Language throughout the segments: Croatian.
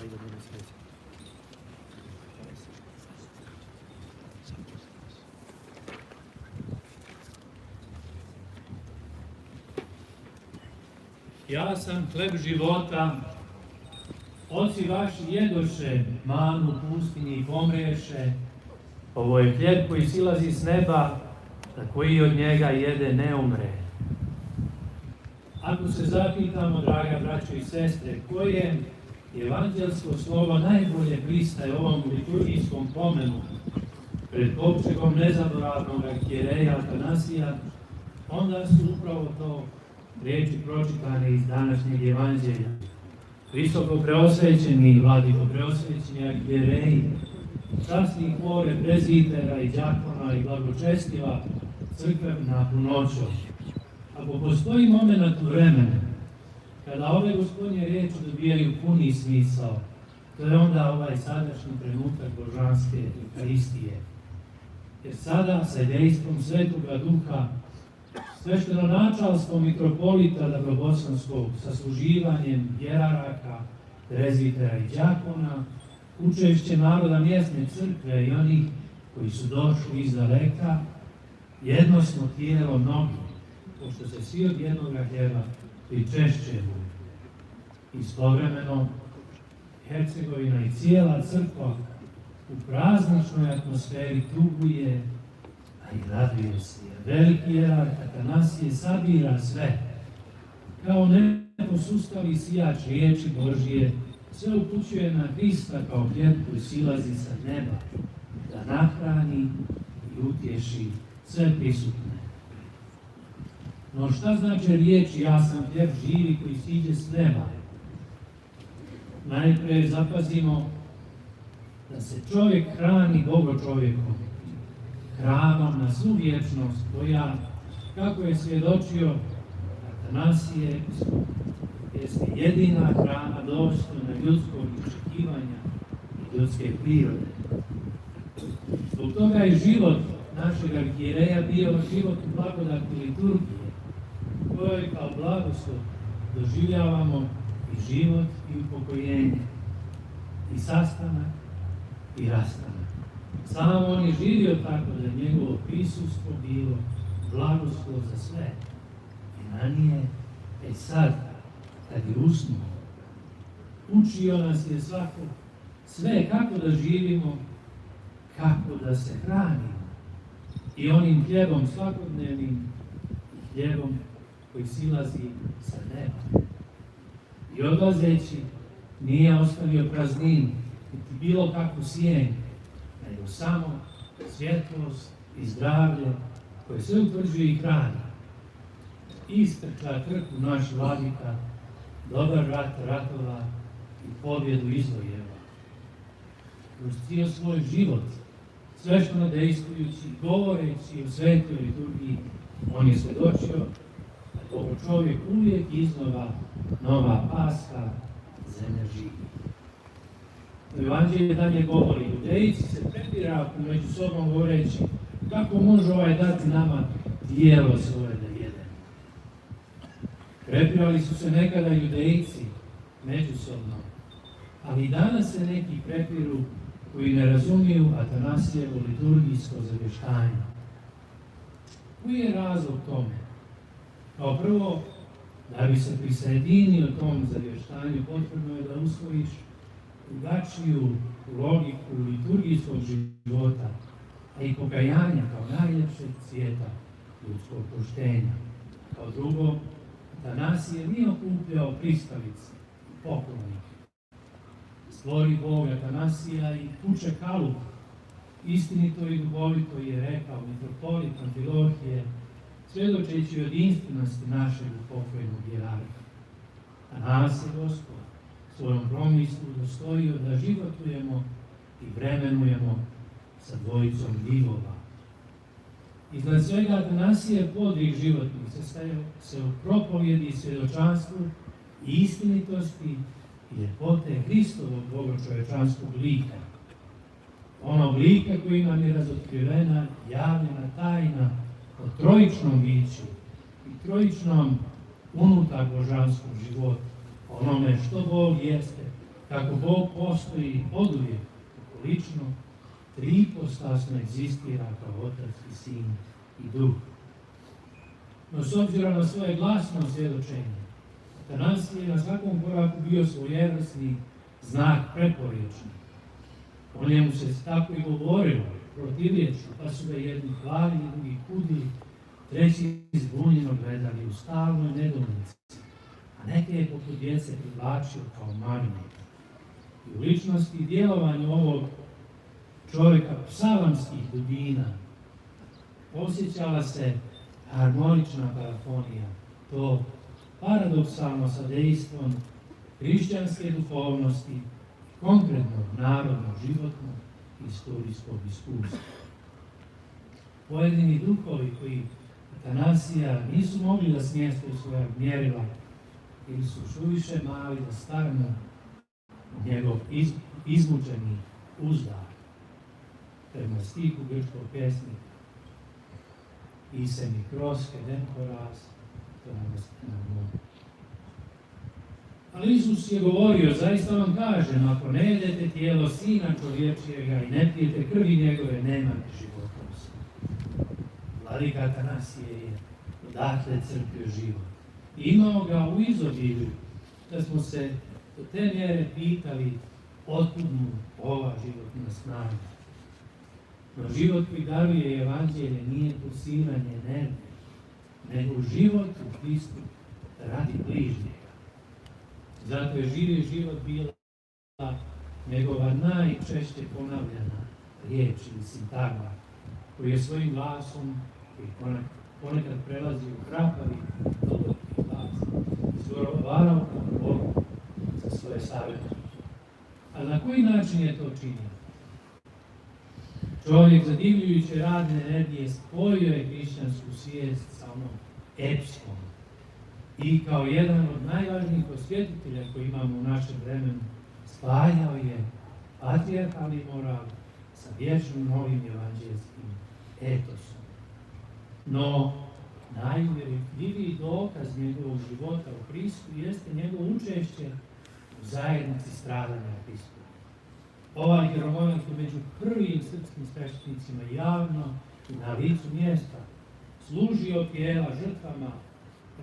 i da bude srećan. Ja sam hleb života, oci vaši jedoše manu u pustinji i pomreše. Ovo je hljeb koji silazi s neba, da koji od njega jede ne umre. Ako se zapitamo, draga braćo i sestre, koje evanđelsko slovo najbolje pristaje ovom liturgijskom pomenu pred kovčegom nezaboravnog arhijereja Atanasija, onda su upravo to riječi pročitane iz današnjeg evanđelja. Visoko preosvećeni, vladiko preosvećeni arhijereji, časni hore prezbitera i đakona i blagočestiva crkvena punoćo. Ako postoji moment vremena kada ove Gospodnje riječi dobijaju puni smisao, to je onda ovaj sadašnji trenutak božanske Euharistije. Jer sada sa dejstvom Svetoga Duha, sveštenonačalstvo mitropolita Dabrobosanskog, sa služivanjem jeraraka, prezbitera i đakona, učešće naroda mjesne crkve i onih koji su došli iz daleka, jedno smo tijelo mnogi, pošto se svi od jednoga hljeba pričešćemo. Istovremeno, Hercegovina i cijela crkva u prazničnoj atmosferi tuguje, a i raduje se, jer veliki jerarh Atanasije sabira sve. Kao neposustali sijač riječi Božije, sve upućuje na Hrista kao hljeb koji silazi sa neba, da nahrani i utješi sve prisutne. No šta znači riječi ja sam hljeb živi koji siđe s neba? Najprije zapazimo da se čovjek hrani Bogo čovjekom, hranom na svu vječnost koja, kako je svjedočio Atanasije, jeste jedina hrana dostojna ljudskog očekivanja i ljudske prirode. Zbog toga je život našeg arhijereja bio život u blagodati liturgije, kojoj kao blagoslov doživljavamo i život i upokojenje, i sastanak i rastanak. Samo on je živio tako da je njegovo prisustvo bilo blagoslov za sve. I na nije, sad, kad je usnuo, učio nas je svako sve kako da živimo, kako da se hranimo. I onim hljebom svakodnevnim, hljebom koji silazi sa neba. I odlazeći nije ostavio prazninu, niti bilo kakvu sjenju, nego samo svjetlost i zdravlje koje sve utvrđuje i hrani. Istrkla trku naš vladika, dobar rat ratova i pobjedu izvojeva. Kroz cijel svoj život, svešteno dejstvujući, govoreći o svetoj liturgiji, on je svjedočio da Bogo čovjek uvijek iznova nova Pasha zemlja živi. U Evanđelju dalje govori, judejci se prepiraku među sobom govoreći kako može ovaj dati nama tijelo svoje da jedemo. Prepirali su se nekada judejci međusobno, ali i danas se neki prepiru koji ne razumiju Atanasijevo liturgijsko zavještanje. Koji je razlog tome? Kao prvo, da bi se prisjedinio tom zavještanju, potrebno je da usvojiš drugačiju logiku liturgijskog života, a i pokajanja kao najljepšeg cvijeta ljudskog poštenja. Kao drugo, Atanasije nije okupljao pristalice i poklonike. Stvori Bog Atanasija i kuće kalup, istinito i duhovito je rekao mitropolit Amfilohije, svjedočeći o jedinstvenosti našeg pokojnog jerarha. A nas je Gospod svojom promislu dostojio da životujemo i vremenujemo sa dvojicom divova. Iznad svega Atanasije podvig životnih sastavio se u propovjedi i svjedočanstvu i istinitosti i ljepote Hristovog bogočovječanskog lika. Onog lika koji nam je razotkrivena, javljena tajna o trojičnom biću i trojičnom unutar božanskom životu, onome što Bog jeste kako Bog postoji oduvijek, kako lično, tripostasno egzistira kao Otac i Sin i Duh. No s obzirom na svoje glasno svjedočenje, Atanasije je na svakom koraku bio svojevrsni znak preporječni. O njemu se tako i govorilo, protivječno, pa su ga jedni hvalili, drugi kudili, treći zbunjeno gledali u stalnoj nedoumici, a neke je poput djece privlačio kao magnet. I u ličnosti i djelovanju ovog čovjeka psalamskih dubina osjećala se harmonična parafonija, to paradoksalno sadejstvom hrišćanske duhovnosti i konkretnog narodnog životnog historijskog iskustva. Pojedini duhovi koji Atanasija nisu mogli da smjeste u svoja mjerila ili su suviše mali da stanu njegov izmučeni uzdah. Prema stihu grčkog pjesnika Ise mi kroske demporas, to nam. Ali Isus je govorio, zaista vam kažem, ako ne jedete tijelo Sina čovječijega i ne pijete krvi njegove, nemate života u sebi. Vladika Atanasije je odatle crpio život. Imao ga u izobilju, da smo se do te mjere pitali otkud mu ova životna snaga. No život koji daruje evanđelje nije pulsiranje energije, nego život u Hristu radi bližnjega. Zato je živi život bila njegova najčešće ponavljana riječ ili sintagma, koji je svojim glasom, koji ponekad prelazi u hrapavi, duboki glas, izgovarao kao Bogu za svoje savjete. A na koji način je to činio? Čovjek zadivljujuće radne energije spojio je hrišćansku svijest sa onom epskom i kao jedan od najvažnijih osvjetitelja koji imamo u našem vremenu spajao je patrijarhalni moral sa vječnim novim evanđelskim etosom. No, najuvjerljiviji dokaz njegovog života u Hristu jeste njegovo učešće u zajednici stradanja Hristu. Ovaj vjerovalac je među prvim srpskim sveštenicima javno i na licu mjesta služio tijela žrtvama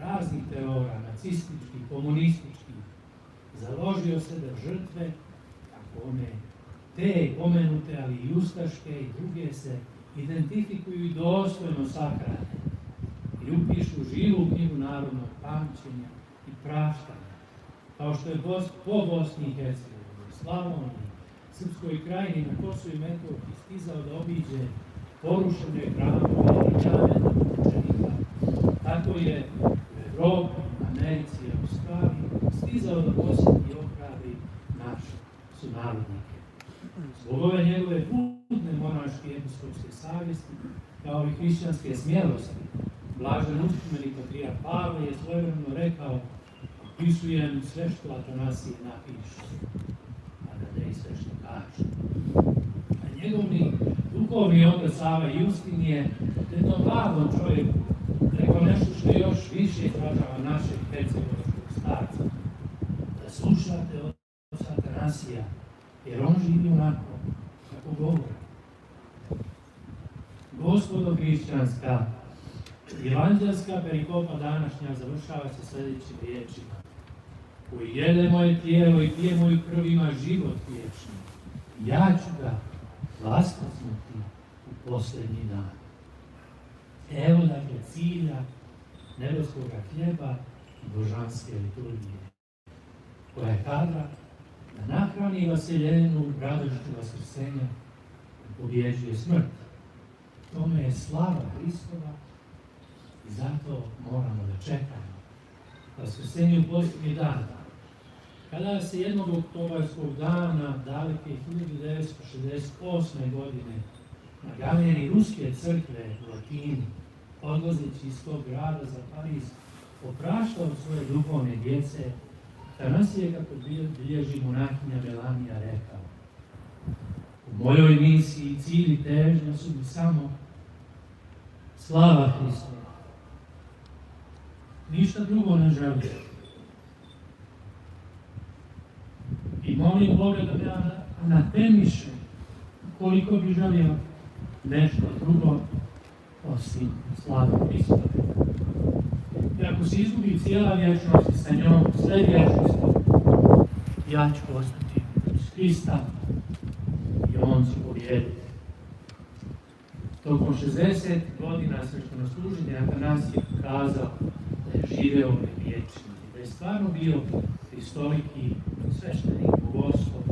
raznih terora, nacističkih, komunističkih. Založio se da žrtve, kako one te pomenute, ali i ustaške i druge, se identifikuju i dostojno sahrane i upišu živu knjigu narodnog pamćenja i praštanja, kao što je po Bosni i Hercegovini, Slavoniji, Srpskoj krajini na Kosovu i Metohiji stizao da obiđe porušene hramove i kamene učenika. Tako je u Evropi, Americi i Australiji stizao da posjeti i ohrabri naše sunarodnike. Zbog ove njegove budne monaške episkopske savjesti, kao i hrišćanske smjelosti, blažen uspomeni patrijarh Pavle je svojevremeno rekao: opisujem sve što Atanasije napiše, a da ne i sve što kaže. A njegovni duhovni otac Sava Justin je jednom mladom čovjeku rekao nešto što još više izražava našeg hercegovačkog starca. Da slušate oca Atanasija, jer on živi onako kako govori. Gospodo hrišćanska, evanđelska perikopa današnja završava se sljedećim riječima: koji jede moje tijelo i pije moju krv ima život vječni. Ja ću ga vaskrsnuti u posljednji dan. Evo dakle cilja nebeskog hljeba i božanske liturgije, koja je kadra da nahrani vaseljenu radošću vaskrsenja i pobjeđuje smrt. Tome je slava Hristova i zato moramo da čekamo vaskrsenje u posljednji dan. Kada se jednog oktobarskog dana daleke 1968. godine na galeriji Ruske crkve u Latini, odlazeći iz tog grada za Pariz, opraštao svoje duhovne djece, Atanasije, kako bilježi monahinja Melanija, rekao: u mojoj misiji cilj i težnja su mi samo slava Hristova. Ništa drugo ne želim. I molim Boga da me anatemiše koliko bi želio nešto drugo osim slave Hristove. I ako se izgubi cijela vječnost i sa njom sve vječnosti, ja ću ostati uz Hrista i on će pobijediti. Tokom 60 godina sveštenoslужitelj Atanasije pokazao da je živeo vječni, da je stvarno bio Hristolik i sveštenik bogoslov,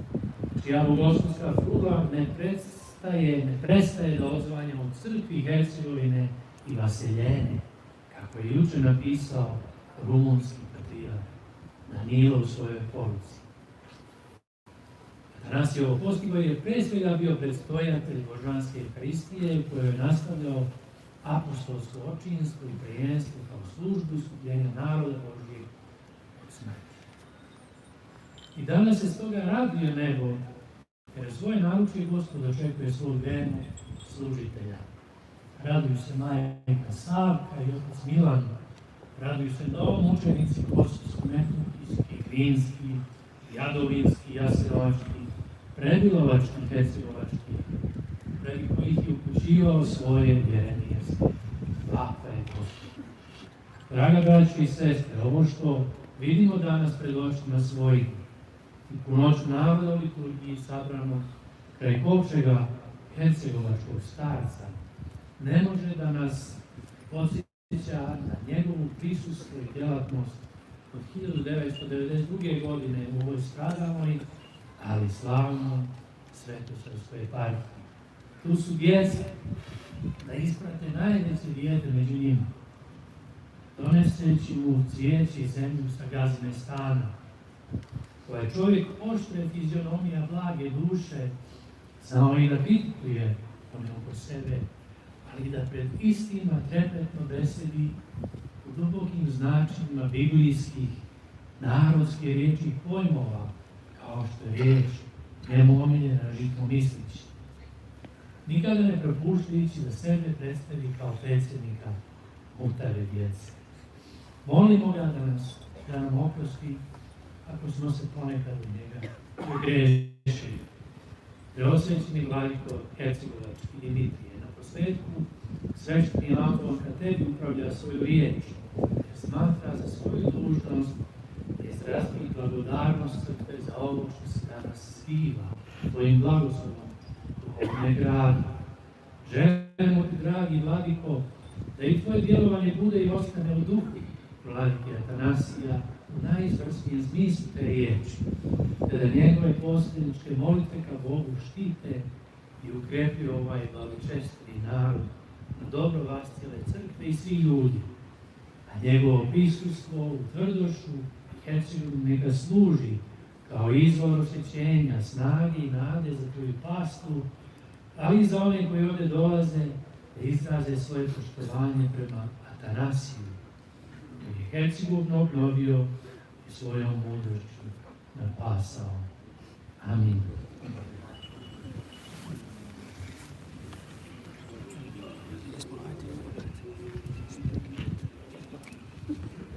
čija bogoslovska frula ne prestaje da odzvanja od crkvi Hercegovine i Vaseljene, kako je juče napisao rumunski patrijarh Danilo u svojoj poruci. Atanasijevo postigo je pre svega bio predstojatelj božanske Euharistije u kojoj je nastavljao apostolsko očinstvo i prvenstvo kao službu iskupljenja naroda Božjeg od smrti. I danas se stoga raduje nebo, jer svoje naručje Gospod očekuje svog vernog služitelja. Raduju se majka Savka i otac Milan, raduju se novomučenici Kosovsko-Metohijski, Glinski, Jadovinski, Jasenovački, Prebilovački, Hercegovački, radi kojih je upućivao svoje vjerenije Papa je Gospod. Draga braći i sestre, ovo što vidimo danas pred očima svojih i u noću naroda u liturgiji sabranog kraj kovčega hercegovačkog starca, ne može da nas podsjeća na njegovu prisustvo i djelatnost od 1992. godine u ovoj stradalnoj, ali slavnoj svetosavskoj eparhiji. Tu su djeca da isprate najveće dijete među njima, doneseći mu cvijeće i zemlju sa gazne stana, koja je čovjek oštre fizionomija blage duše, znao i da kritikuje one oko sebe, ali da pred istima trepetno besedi u dubokim značenjima biblijskih, narodske riječi pojmova, kao što je riječ njemu omiljena žitno mislići. Nikada ne propuštajući da sebe predstavi kao predsjednika mutare djece. Molimo ga da nam oprosti ako smo se ponekad od njega pogrešili. Preosvećeni vladiko Hercegovački Dimitrije, na posljedku svešteni Anton kad tebi upravlja svoju riječ, jer smatra za svoju dužnost da izrazi blagodarnost crkve za ovo što se danas sviva tvojim blagoslovom duhovne gradu. Želimo ti, dragi vladiko, da i tvoje djelovanje bude i ostane u duhu vladike Atanasija u najizvrsnijem smislu te riječi, te da njegove posljedničke molitve ka Bogu štite i ukrepi ovaj veličestveni narod na dobro vas cijele crkve i svi ljudi, a njegovo prisustvo u Tvrdošu i Hercegovini neka služi kao izvor osjećenja, snage i nade za tvoju pastu, ali i za one koji ovdje dolaze da izraze svoje poštovanje prema Atanasiju, koji je Hercegovinu obnovio i svojom mudrošću napasao. Amin.